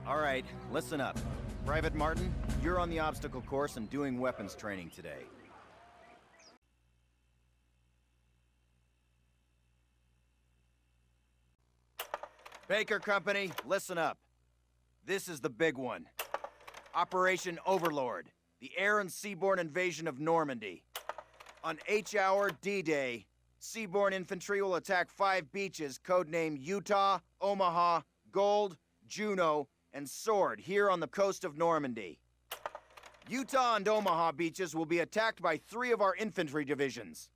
All right, listen up. Private Martin, you're on the obstacle course and doing weapons training today. Baker Company, listen up. This is the big one. Operation Overlord, the air and seaborne invasion of Normandy. On H-Hour D-Day, seaborne infantry will attack 5 beaches codenamed Utah, Omaha, Gold, Juno, and Sword here on the coast of Normandy. Utah and Omaha beaches will be attacked by 3 of our infantry divisions.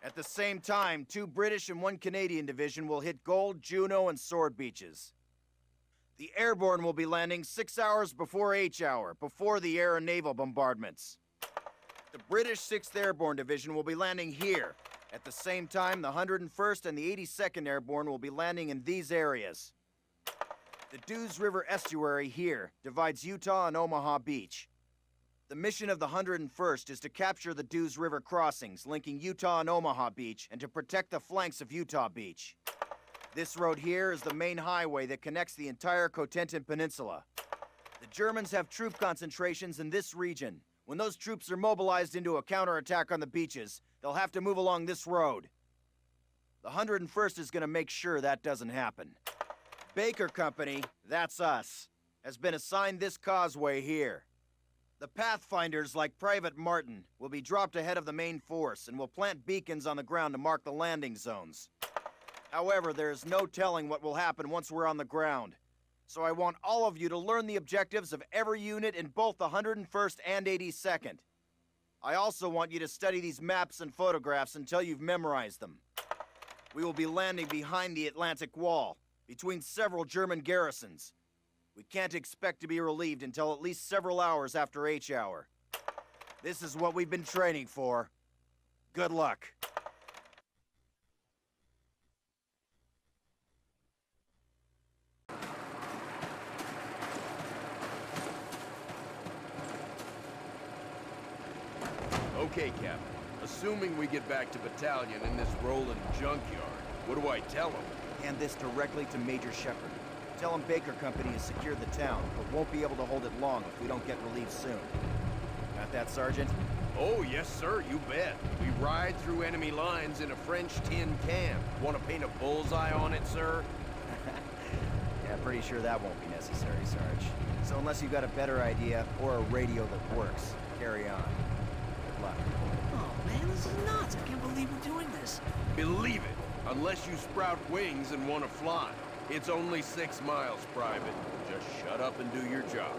At the same time, 2 British and 1 Canadian division will hit Gold, Juno, and Sword beaches. The airborne will be landing 6 hours before H-Hour, before the air and naval bombardments. The British 6th Airborne Division will be landing here. At the same time, the 101st and the 82nd Airborne will be landing in these areas. The Dews River estuary here divides Utah and Omaha Beach. The mission of the 101st is to capture the Dews River crossings linking Utah and Omaha Beach and to protect the flanks of Utah Beach. This road here is the main highway that connects the entire Cotentin Peninsula. The Germans have troop concentrations in this region. When those troops are mobilized into a counterattack on the beaches, they'll have to move along this road. The 101st is going to make sure that doesn't happen. Baker Company, that's us, has been assigned this causeway here. The Pathfinders, like Private Martin, will be dropped ahead of the main force and will plant beacons on the ground to mark the landing zones. However, there is no telling what will happen once we're on the ground. So I want all of you to learn the objectives of every unit in both the 101st and 82nd. I also want you to study these maps and photographs until you've memorized them. We will be landing behind the Atlantic Wall, between several German garrisons. We can't expect to be relieved until at least several hours after H-Hour. This is what we've been training for. Good luck. Okay, Captain. Assuming we get back to battalion in this rolling junkyard, what do I tell them? Hand this directly to Major Shepard. Tell him Baker Company has secured the town, but won't be able to hold it long if we don't get relieved soon. Got that, Sergeant? Oh, yes, sir, you bet. We ride through enemy lines in a French tin can. Want to paint a bullseye on it, sir? Yeah, pretty sure that won't be necessary, Sarge. So unless you've got a better idea, or a radio that works, carry on. Good luck. Oh, man, this is nuts. I can't believe we're doing this. Believe it. Unless you sprout wings and want to fly. It's only 6 miles, Private. Just shut up and do your job.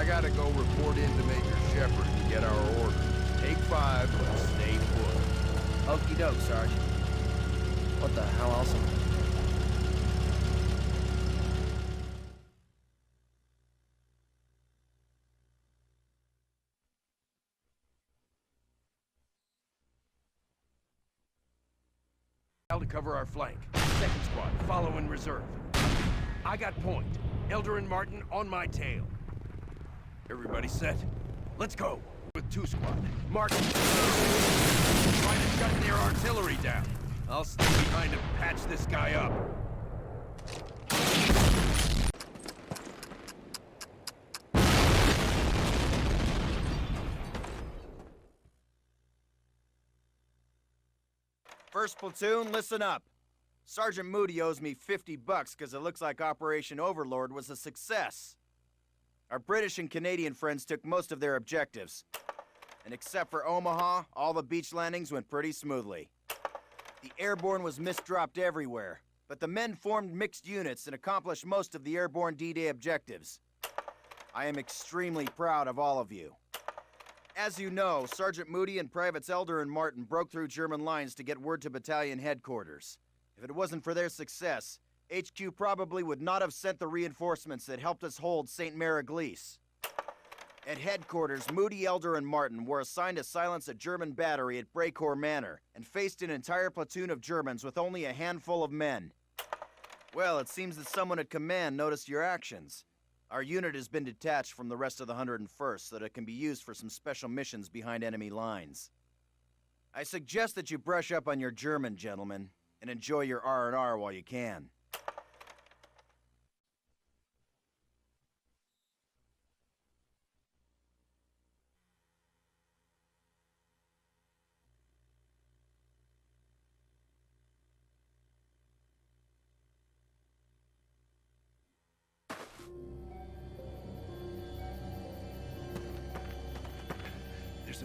Gotta go report in to Major Shepard and get our orders. Take 5, but stay put. Okie doke, Sarge. What the hell else? To cover our flank. Second squad, follow in reserve. I got point. Elder and Martin on my tail. Everybody set? Let's go. With 2 squad. Martin. Try to shut their artillery down. I'll stay behind and patch this guy up. First platoon, listen up. Sergeant Moody owes me $50 because it looks like Operation Overlord was a success. Our British and Canadian friends took most of their objectives. And except for Omaha, all the beach landings went pretty smoothly. The airborne was misdropped everywhere, but the men formed mixed units and accomplished most of the airborne D-Day objectives. I am extremely proud of all of you. As you know, Sergeant Moody and Privates Elder and Martin broke through German lines to get word to battalion headquarters. If it wasn't for their success, HQ probably would not have sent the reinforcements that helped us hold St. Mary-Glise. At headquarters, Moody, Elder, and Martin were assigned to silence a German battery at Brecourt Manor and faced an entire platoon of Germans with only a handful of men. Well, it seems that someone at command noticed your actions. Our unit has been detached from the rest of the 101st so that it can be used for some special missions behind enemy lines. I suggest that you brush up on your German, gentlemen, and enjoy your R&R while you can.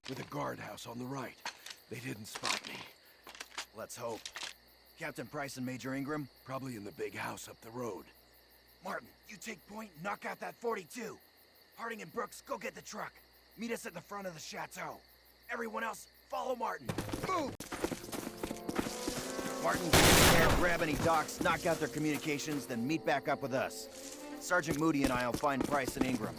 With a guardhouse on the right. They didn't spot me. Let's hope. Captain Price and Major Ingram? Probably in the big house up the road. Martin, you take point, knock out that 42. Harding and Brooks, go get the truck. Meet us at the front of the chateau. Everyone else, follow Martin. Move! Martin, get in there, grab any docks, knock out their communications, then meet back up with us. Sergeant Moody and I will find Price and Ingram.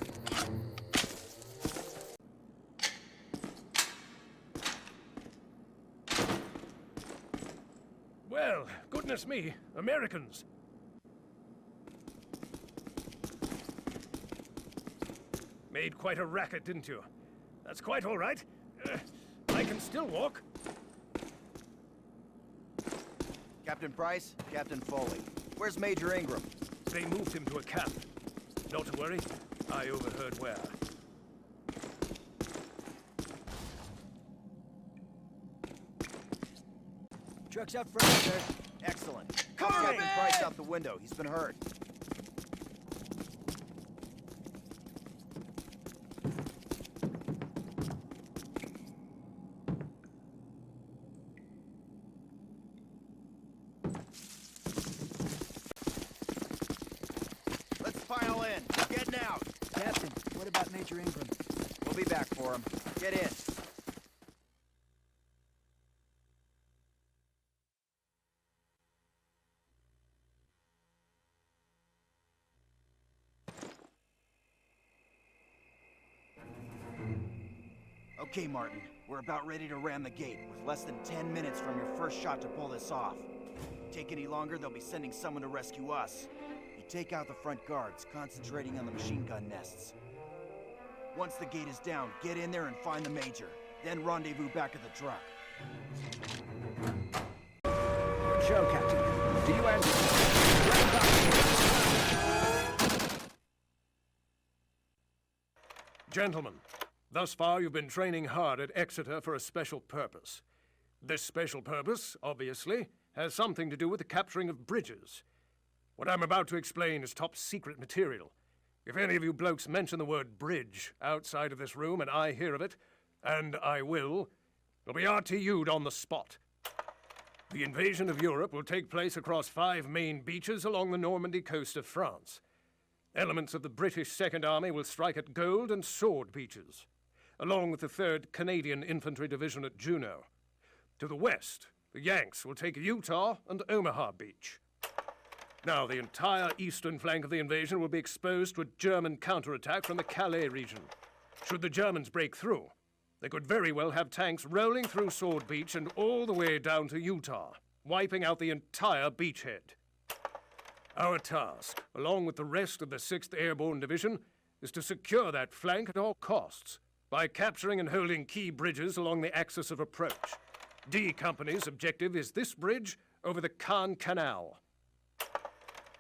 Well, goodness me, Americans. Made quite a racket, didn't you? That's quite all right. I can still walk. Captain Price, Captain Foley. Where's Major Ingram? They moved him to a camp. Not to worry, I overheard where. Truck's out front, sir. Excellent. Captain Price out the window. He's been hurt. Let's pile in. We're getting out. Captain, what about Major Ingram? We'll be back for him. Get in. Okay, Martin. We're about ready to ram the gate, with less than 10 minutes from your first shot to pull this off. Take any longer, they'll be sending someone to rescue us. You take out the front guards, concentrating on the machine gun nests. Once the gate is down, get in there and find the Major. Then rendezvous back at the truck. Show, Captain. Do you answer? Gentlemen, thus far you've been training hard at Exeter for a special purpose. This special purpose, obviously, has something to do with the capturing of bridges. What I'm about to explain is top secret material. If any of you blokes mention the word bridge outside of this room and I hear of it, and I will, it'll be RTU'd on the spot. The invasion of Europe will take place across 5 main beaches along the Normandy coast of France. Elements of the British Second Army will strike at Gold and Sword beaches, along with the 3rd Canadian Infantry Division at Juno. To the west, the Yanks will take Utah and Omaha Beach. Now, the entire eastern flank of the invasion will be exposed to a German counterattack from the Calais region. Should the Germans break through, they could very well have tanks rolling through Sword Beach and all the way down to Utah, wiping out the entire beachhead. Our task, along with the rest of the 6th Airborne Division, is to secure that flank at all costs by capturing and holding key bridges along the axis of approach. D Company's objective is this bridge over the Caen Canal.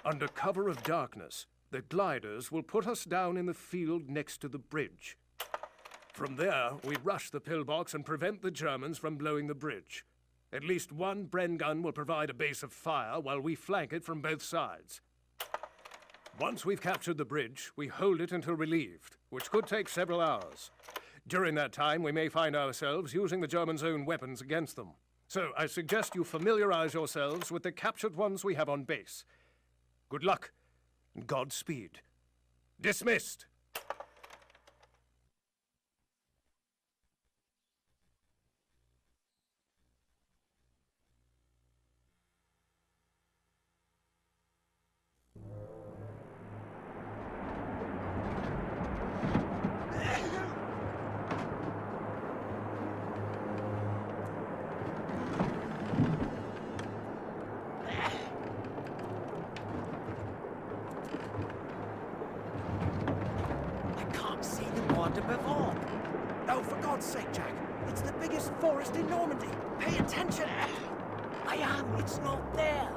Under cover of darkness, the gliders will put us down in the field next to the bridge. From there, we rush the pillbox and prevent the Germans from blowing the bridge. At least one Bren gun will provide a base of fire while we flank it from both sides. Once we've captured the bridge, we hold it until relieved, which could take several hours. During that time, we may find ourselves using the Germans' own weapons against them. So I suggest you familiarize yourselves with the captured ones we have on base. Good luck, and Godspeed. Dismissed! Before. Oh, for God's sake, Jack. It's the biggest forest in Normandy. Pay attention. I am. It's not there.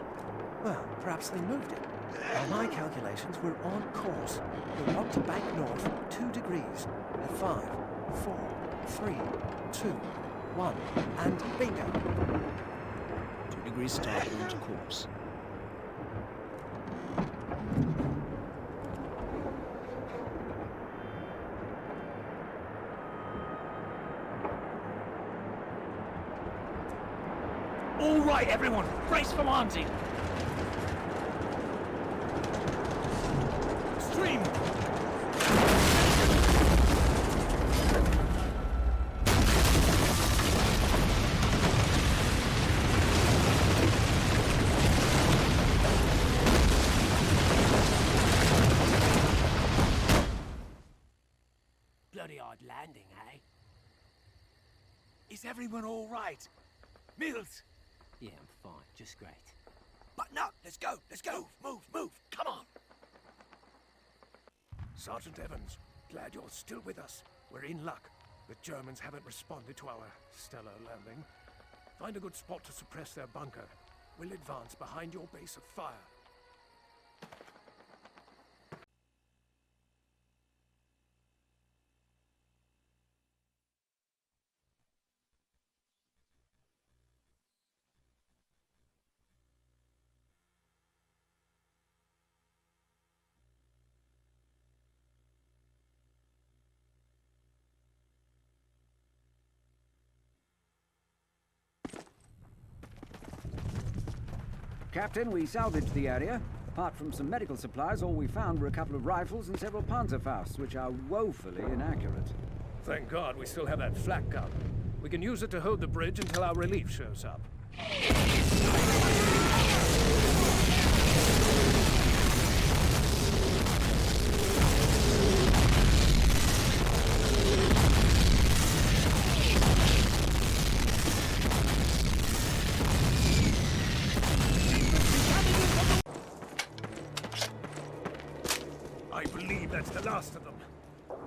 Well, perhaps they moved it. By my calculations, we're on course. We're on to bank north 2 degrees. At 5, 4, 3, 2, 1, and bingo. 2 degrees starboard course. All right, everyone, brace for landing. Stream. Bloody hard landing, eh? Is everyone all right? Mills? Yeah, I'm fine. Just great. Button up! Let's go! Let's go! Move! Move! Come on! Sergeant Evans, glad you're still with us. We're in luck. The Germans haven't responded to our stellar landing. Find a good spot to suppress their bunker. We'll advance behind your base of fire. Captain, we salvaged the area. Apart from some medical supplies, all we found were a couple of rifles and several Panzerfausts, which are woefully inaccurate. Thank God we still have that flak gun. We can use it to hold the bridge until our relief shows up. I believe that's the last of them.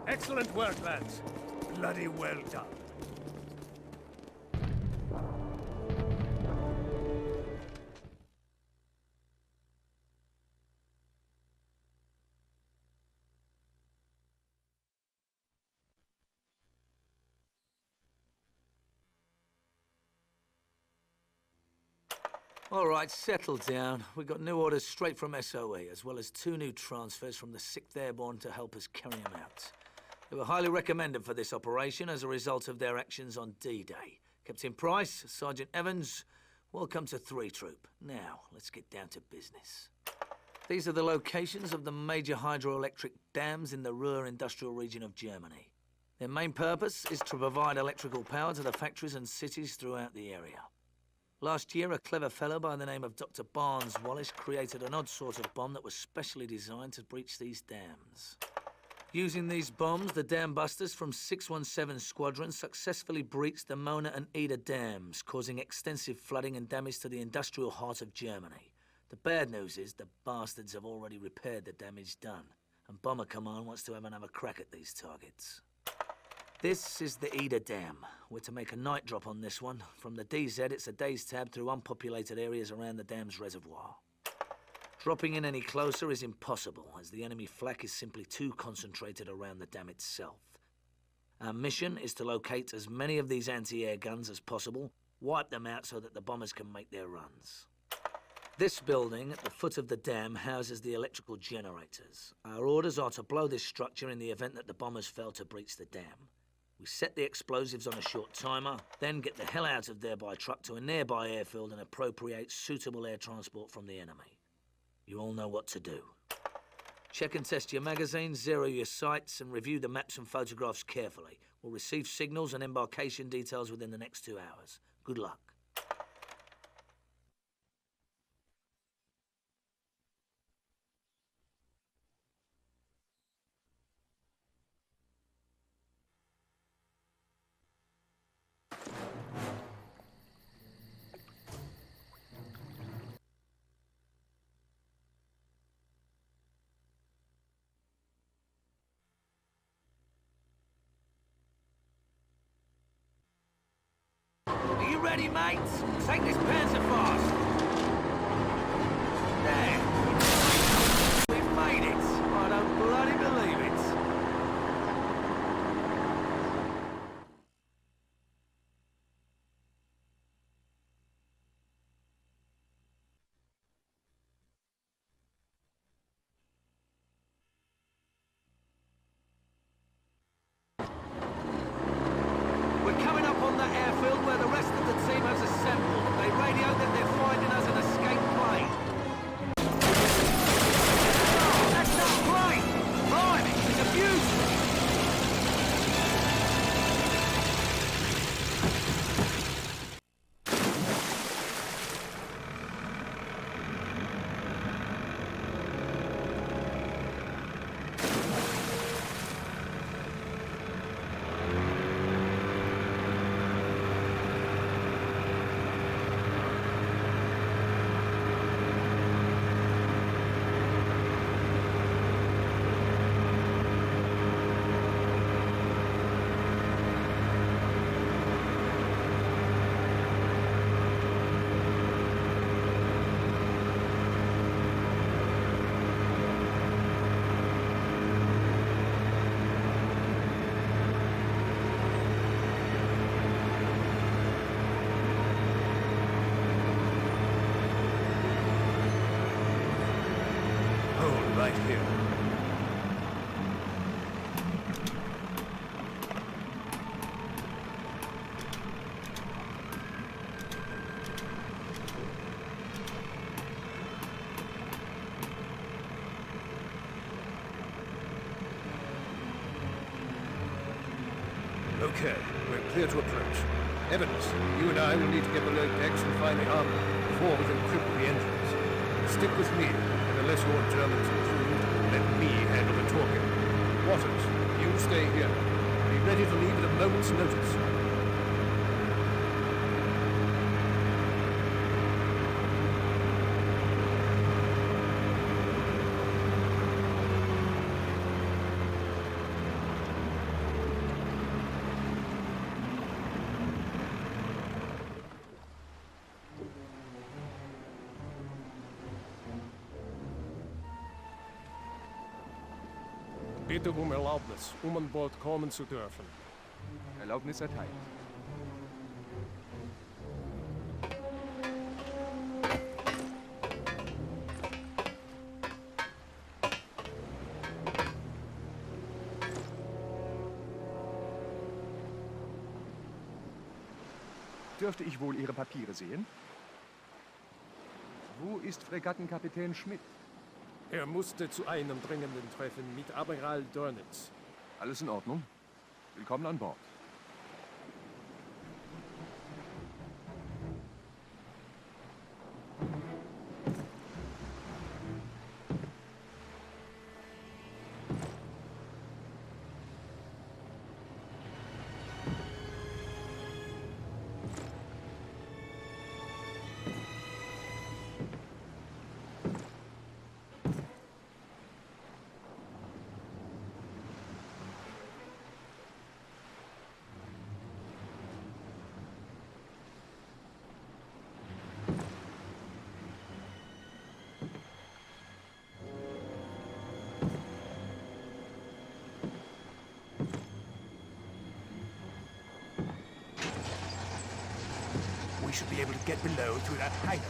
Excellent work, lads. Bloody well done. All right, settle down. We got new orders straight from SOE, as well as 2 new transfers from the 6th Airborne to help us carry them out. They were highly recommended for this operation as a result of their actions on D-Day. Captain Price, Sergeant Evans, welcome to 3 Troop. Now, let's get down to business. These are the locations of the major hydroelectric dams in the Ruhr industrial region of Germany. Their main purpose is to provide electrical power to the factories and cities throughout the area. Last year, a clever fellow by the name of Dr. Barnes Wallace created an odd sort of bomb that was specially designed to breach these dams. Using these bombs, the dam busters from 617 Squadron successfully breached the Mona and Ida dams, causing extensive flooding and damage to the industrial heart of Germany. The bad news is the bastards have already repaired the damage done, and Bomber Command wants to have another crack at these targets. This is the Ida Dam. We're to make a night drop on this one. From the DZ, it's a day's tab through unpopulated areas around the dam's reservoir. Dropping in any closer is impossible, as the enemy flak is simply too concentrated around the dam itself. Our mission is to locate as many of these anti-air guns as possible, wipe them out so that the bombers can make their runs. This building at the foot of the dam houses the electrical generators. Our orders are to blow this structure in the event that the bombers fail to breach the dam. We set the explosives on a short timer, then get the hell out of there by truck to a nearby airfield and appropriate suitable air transport from the enemy. You all know what to do. Check and test your magazines, zero your sights, and review the maps and photographs carefully. We'll receive signals and embarkation details within the next 2 hours. Good luck. Are you ready, mates? Take this Panzer fast. There. We've made it. I don't bloody believe it. We're coming up on that airfield where the rest of the team has assembled. They radioed that they're finding us an escape plane. Oh, that's not plane! Blimey, it's a beauty! Hold right here. Okay, we're clear to approach. Evans, you and I will need to get below decks and find the armor before we can cripple the engines. Stick with me, and unless your German's improved, let me handle the talking. Waters, you stay here. Be ready to leave at a moment's notice. Bitte um Erlaubnis, an Bord kommen zu dürfen. Erlaubnis erteilt. Dürfte ich wohl Ihre Papiere sehen? Wo ist Fregattenkapitän Schmidt? Er musste zu einem dringenden Treffen mit Admiral Dönitz. Alles in Ordnung. Willkommen an Bord. We should be able to get below through that hangar.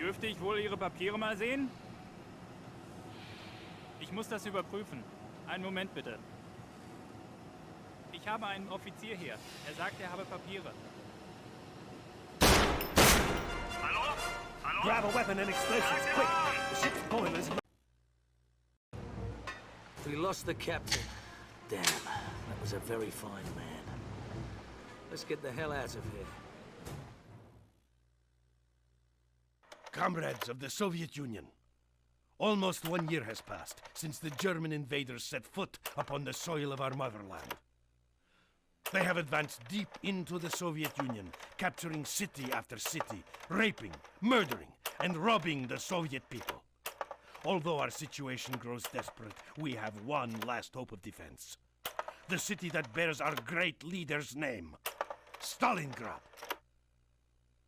Dürfte ich wohl Ihre Papiere mal sehen? Ich muss das überprüfen. Einen Moment bitte. Ich habe einen Offizier hier. Er sagt, er habe Papiere. Hallo? Hallo? Grab a weapon and explosives, quick! The ship's boilers... We lost the captain. Damn, that was a very fine man. Let's get the hell out of here. Comrades of the Soviet Union, almost 1 year has passed since the German invaders set foot upon the soil of our motherland. They have advanced deep into the Soviet Union, capturing city after city, raping, murdering, and robbing the Soviet people. Although our situation grows desperate, we have one last hope of defense. The city that bears our great leader's name, Stalingrad.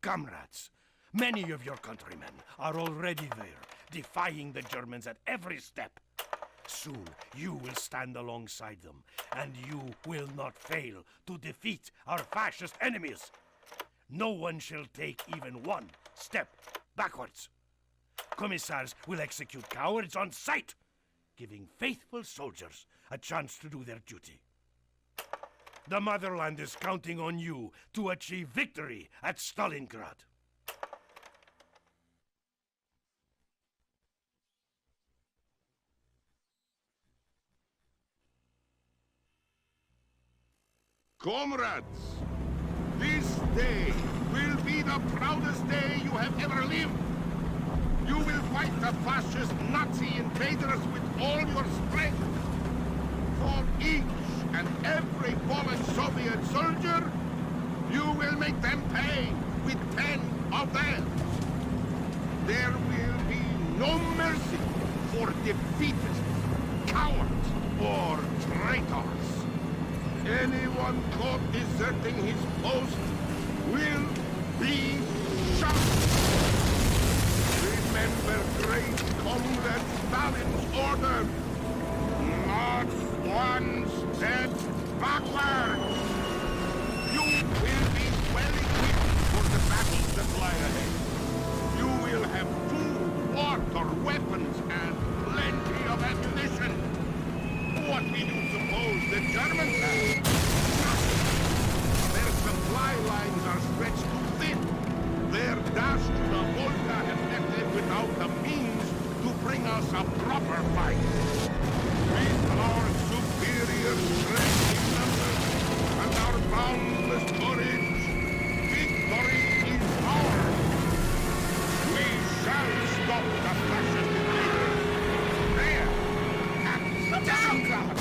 Comrades, many of your countrymen are already there, defying the Germans at every step. Soon, you will stand alongside them, and you will not fail to defeat our fascist enemies. No one shall take even one step backwards. Commissars will execute cowards on sight, giving faithful soldiers a chance to do their duty. The motherland is counting on you to achieve victory at Stalingrad. Comrades, this day will be the proudest day you have ever lived. You will fight the fascist Nazi invaders with all your strength. For each and every fallen Soviet soldier, you will make them pay with 10 of them. There will be no mercy for defeatists, cowards, or traitors. Anyone caught deserting his post will be shot. Remember great Comrade Stalin's order. Not one step backward. You will be well equipped for the battles that lie ahead. You will have food, water, weapons, and plenty of ammunition. What do you suppose the Germans have? Nothing. Their supply lines are stretched too thin. Their dash to the Volga has left them without the means to bring us a proper fight. With our superior strength in numbers and our boundless courage, victory is ours. We shall stop the fascist invaders. There, at Stalingrad!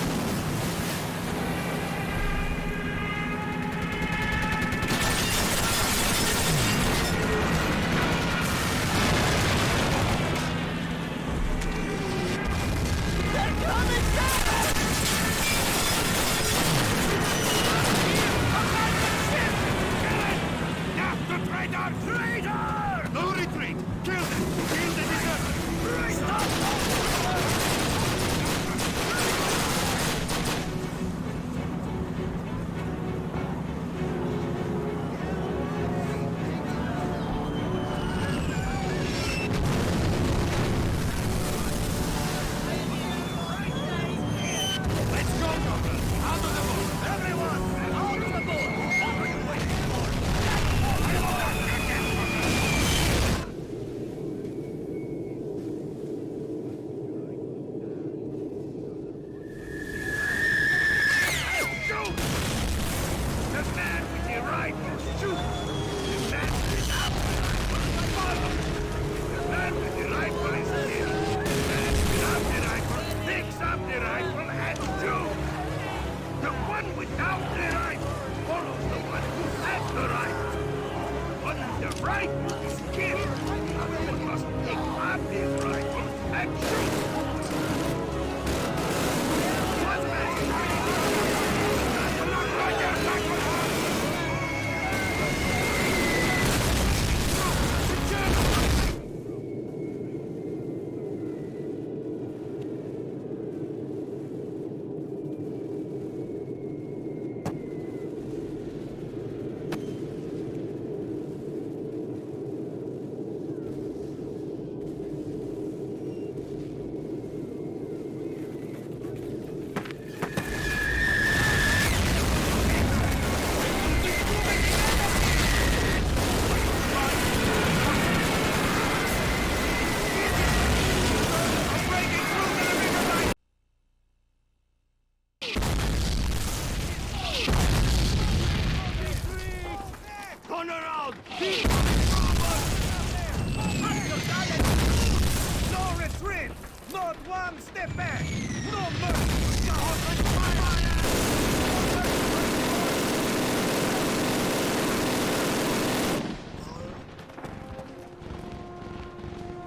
Some step back! No mercy!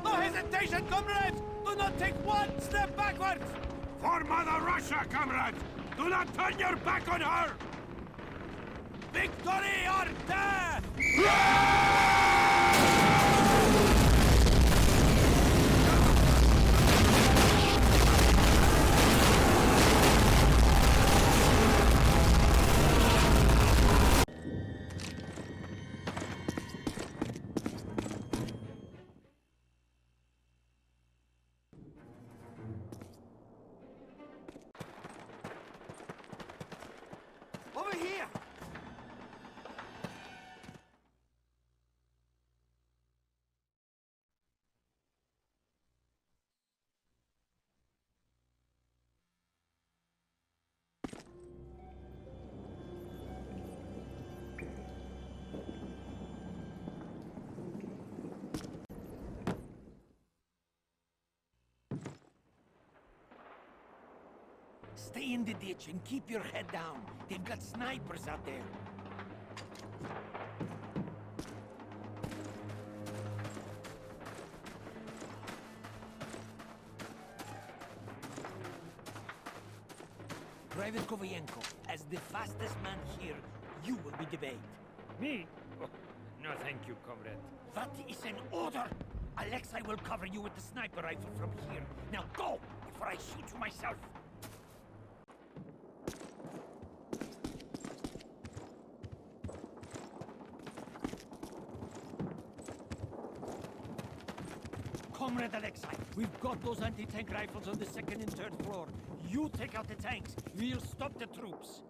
No hesitation, comrades! Do not take one step backwards! For Mother Russia, comrades! Do not turn your back on her! Victory or death! Over here! Stay in the ditch and keep your head down. They've got snipers out there. Private Kovayenko, as the fastest man here, you will be debayed. Me? Oh, no, thank you, comrade. That is an order! Alexei will cover you with the sniper rifle from here. Now go, before I shoot you myself! Comrade Alexei, we've got those anti-tank rifles on the second and third floor. You take out the tanks. We'll stop the troops.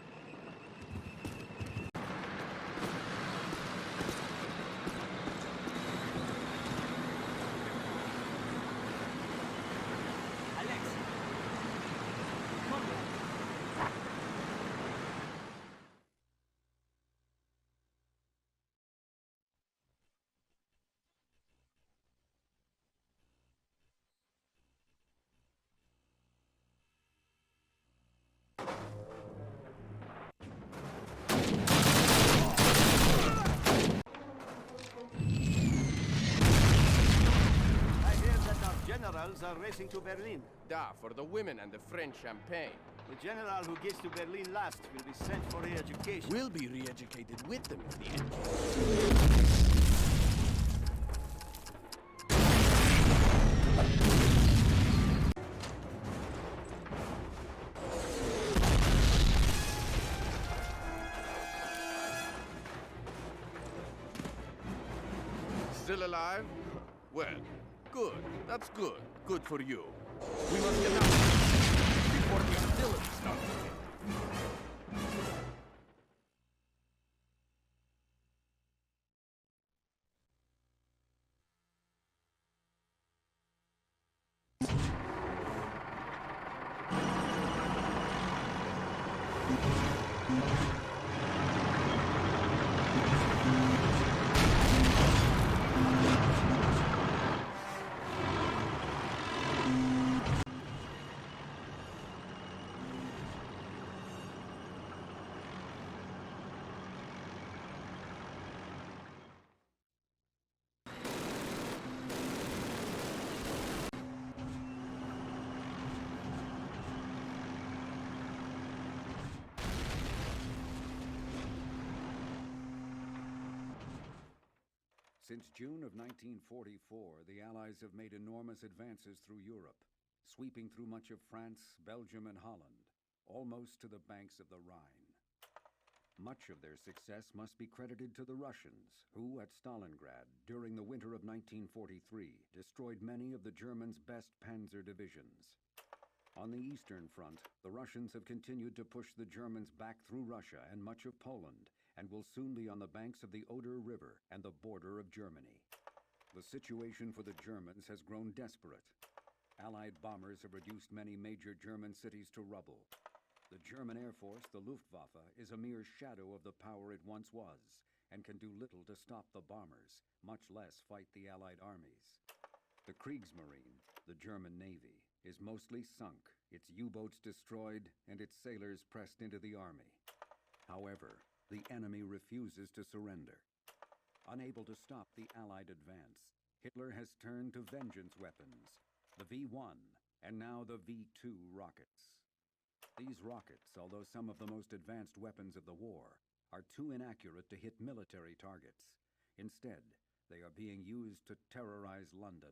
Alexei. Comrade. Generals are racing to Berlin. Da, for the women and the French champagne. The general who gets to Berlin last will be sent for re-education. We'll be re-educated with them in the end. Still alive? Well, good. That's good. Good for you. We must get out before the artillery starts again. Since June of 1944, the Allies have made enormous advances through Europe, sweeping through much of France, Belgium, and Holland, almost to the banks of the Rhine. Much of their success must be credited to the Russians, who, at Stalingrad, during the winter of 1943, destroyed many of the Germans' best panzer divisions. On the Eastern Front, the Russians have continued to push the Germans back through Russia and much of Poland, and will soon be on the banks of the Oder River and the border of Germany. The situation for the Germans has grown desperate. Allied bombers have reduced many major German cities to rubble. The German Air Force, the Luftwaffe, is a mere shadow of the power it once was, and can do little to stop the bombers, much less fight the Allied armies. The Kriegsmarine, the German Navy, is mostly sunk, its U-boats destroyed, and its sailors pressed into the army. However, the enemy refuses to surrender. Unable to stop the Allied advance, Hitler has turned to vengeance weapons, the V-1 and now the V-2 rockets. These rockets, although some of the most advanced weapons of the war, are too inaccurate to hit military targets. Instead, they are being used to terrorize London.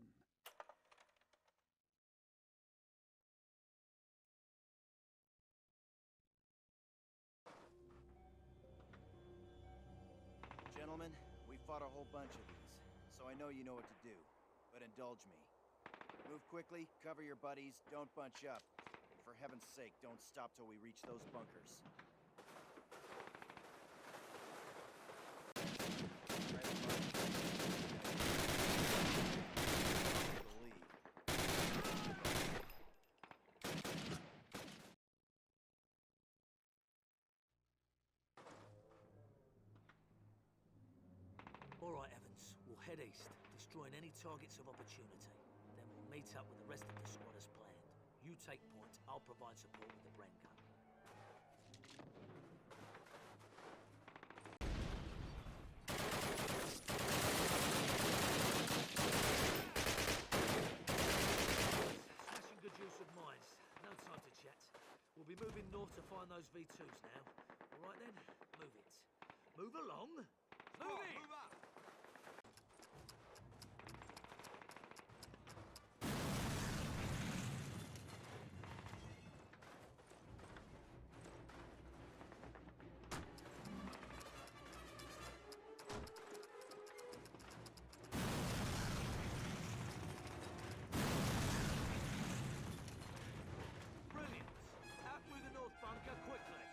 Gentlemen, we fought a whole bunch of these, so I know you know what to do. But indulge me. Move quickly, cover your buddies, don't bunch up. And for heaven's sake, don't stop till we reach those bunkers. All right, Evans. We'll head east, destroying any targets of opportunity. Then we'll meet up with the rest of the squad as planned. You take point, I'll provide support with the Bren gun. Smashing good use of mines. No time to chat. We'll be moving north to find those V2s now. All right then, move it. Move along. Move it! Move up! Brilliant! Out through the north bunker quickly!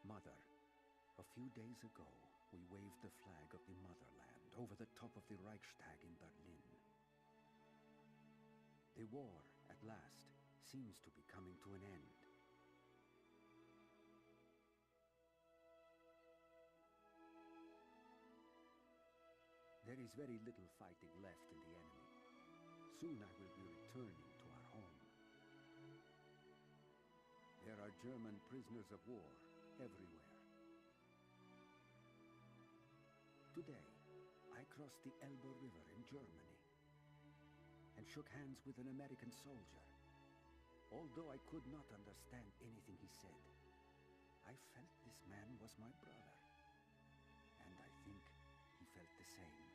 Mother, a few days ago, we waved the flag of the motherland over the top of the Reichstag in Berlin. The war, at last, seems to be coming to an end. There is very little fighting left in the enemy. Soon I will be returning to our home. There are German prisoners of war everywhere. Today, I crossed the Elbe River in Germany and shook hands with an American soldier. Although I could not understand anything he said, I felt this man was my brother, and I think he felt the same.